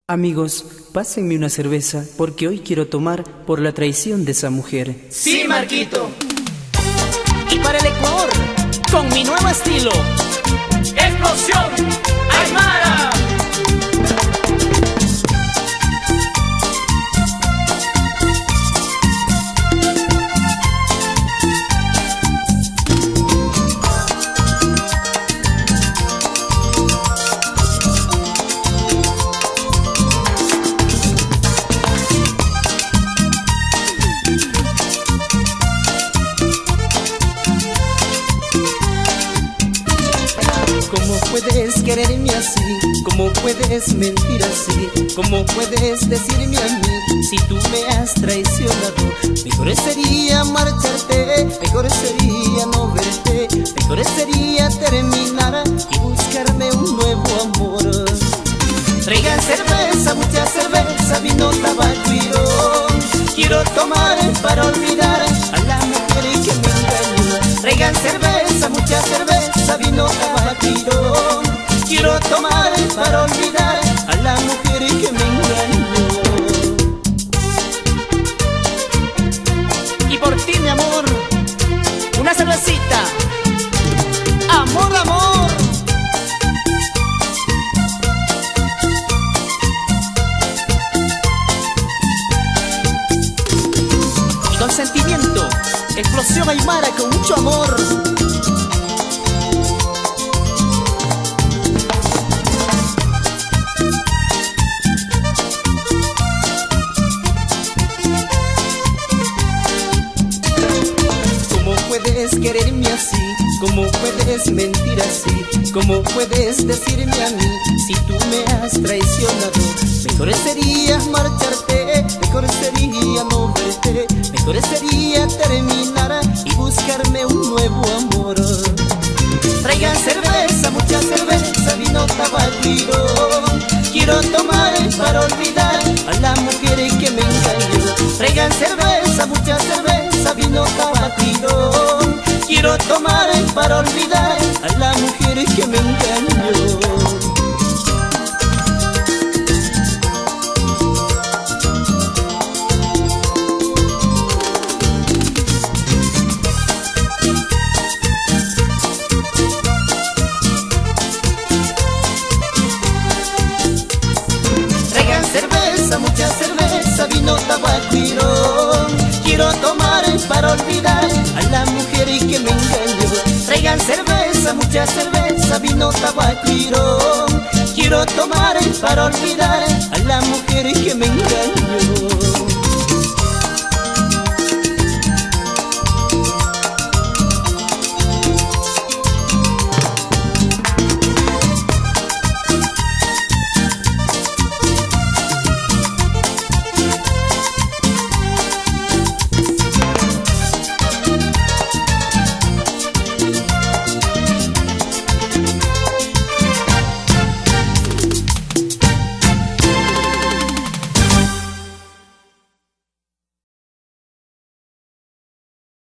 Amigos, pásenme una cerveza porque hoy quiero tomar por la traición de esa mujer. ¡Sí, Marquito! Y para el Ecuador, con mi nuevo estilo, ¡Explosión Aymara! ¿Cómo puedes quererme así? ¿Cómo puedes mentir así? ¿Cómo puedes decirme a mí si tú me has traicionado? Mejor sería marcharte, mejor sería no verte, mejor sería terminar y buscarme un nuevo amor. Traigan cerveza, mucha cerveza, vino, tabaco y ron. Quiero tomar para olvidar a la mujer que me engañó. Traigan cerveza, mucha cerveza, vino, tabaco y ron. Quiero tomar para olvidar a la mujer que me engañó. Y por ti, mi amor, una cervecita. Amor, amor. Y con sentimiento, Explosión Aymara con mucho amor. ¿Cómo puedes quererme así? ¿Cómo puedes mentir así? ¿Cómo puedes decirme a mí si tú me has traicionado? Mejor sería marcharte, mejor sería no verte, mejor sería terminar y buscarme un nuevo amor. Traigan cerveza, mucha cerveza, vino, tabaco y ron. Quiero tomar para olvidar a la mujer que me engañó. Traigan cerveza, mucha cerveza, vino, tabaco y ron. Quiero tomar para olvidar a la mujer que me engañó. Cerveza, mucha cerveza, vino, tabaco y ron. Quiero tomar para olvidar a la mujer que me engañó. Traigan cerveza, mucha cerveza, vino, tabaco y ron. Quiero tomar para olvidar a la mujer que me engañó.